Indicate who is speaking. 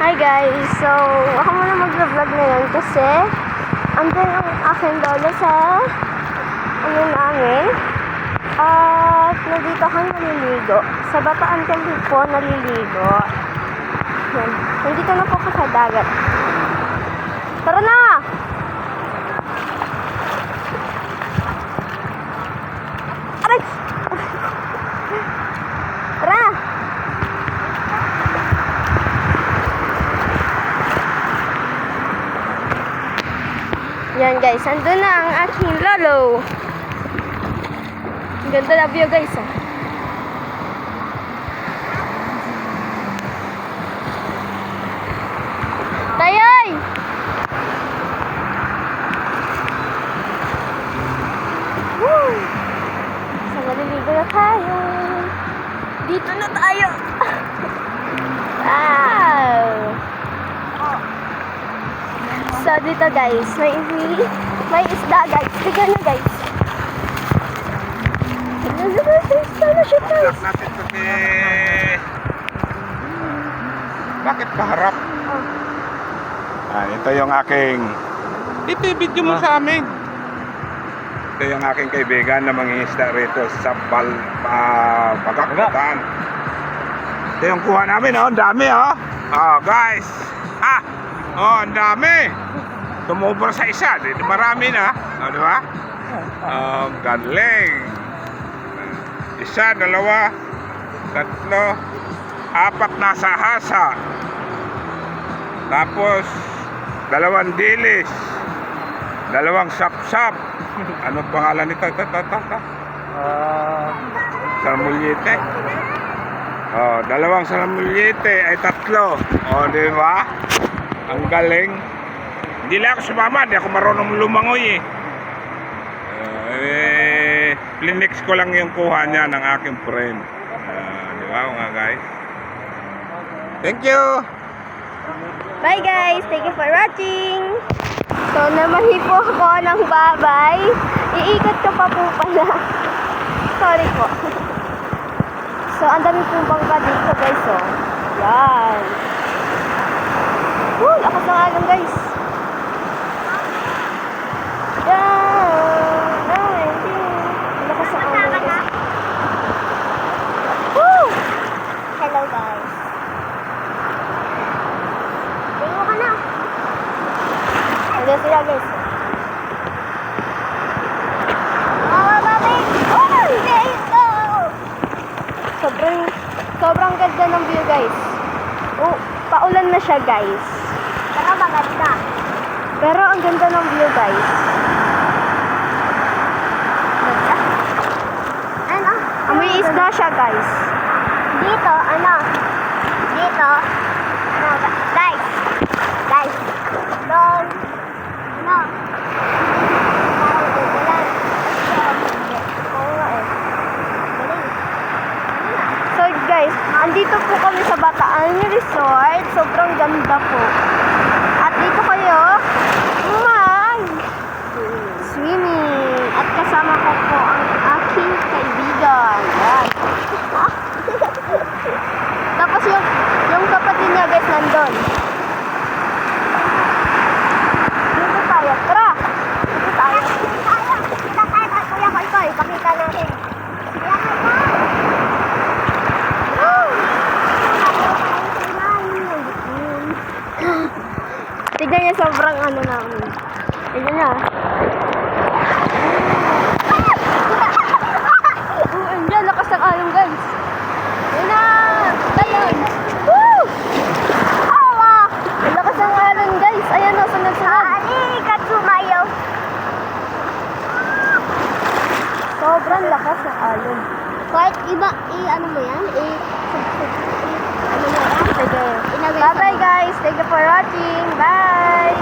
Speaker 1: Hi guys! So, ako muna mag-vlog ngayon kasi andun ang aking lola sa namin. At nandito kami naliligo. Sa Bataan kami po naliligo. Yan. Nandito na po ka sa dagat. Tara na! Aray! Tara! Yan guys, andun na ang aking lolo. Ang ganda na view guys. Tayoy! Woo! So maliligo na tayo. Dito na tayo. Wow! So dito guys, may isda guys. Tignan na guys. Sana siya guys.
Speaker 2: Natin kasi bakit paharap? Ito yung aking video mo sa amin. Ito yung aking kaibigan na mangingisda rito sa Bagakbakan. Ito yung kuha namin, oh. Ang dami, oh. Oh, guys. Oh, ang dami. Tumubra sa isa. Marami na. Oh, di ba? Oh, galing. Isa, dalawa, tatlo, apat na sahasa. Tapos, dalawang dilis. Dalawang sapsap. Anong pangalan nito? Salmulyete. Oh, dalawang salmulyete ay tatlo. Oh, di ba? Ang galing. Hindi lang ako sumama, hindi ako marunong lumangoy Linix ko lang yung kuha niya ng aking friend. Di ba mga guys? Thank you!
Speaker 1: Bye guys! Thank you for watching! So namahipo ako ng babay. Iikot ko pa po pala. Sorry po. So ang dami pong bangka dito guys. Oh. Yan. Woo! Lakas ng alon guys. Yan. Ay, lakas ng alon guys. Woo! Hello guys. Tingnan ka na. Ayan sila guys. Sobrang ganda ng view guys. Oh, paulan na siya guys. Pero maganda. Pero ang ganda ng view guys. Ganda. Ano? Amoy isda siya guys. Dito, ano? Dito. Ano? Guys. Guys. Doon. Ano? Parang gugulan. Oo nga eh. So guys, andito po kami sa Bataan Resort. Sobrang ganda po. At dito kayo swimming. At kasama ko po ang aking kaibigan. Yan. Tapos yung kapatid niya guys nandun. Dito tayo. Tara! Dito tayo. Dito tayo kay Kuya Koy. Pakita natin. Tignan niya sobrang ano namin. Tignan niya. Andiyan, lakas ng alon guys. Yun na! Tayon! Woo! Awa! Lakas ng alon guys. Ayan o, sunod-sunod. Katsumayo. Sobrang lakas ng alon. Kahit iba, ano mo yan? Ano mo yan? Sige. Bye-bye guys. Thank you for watching. Bye!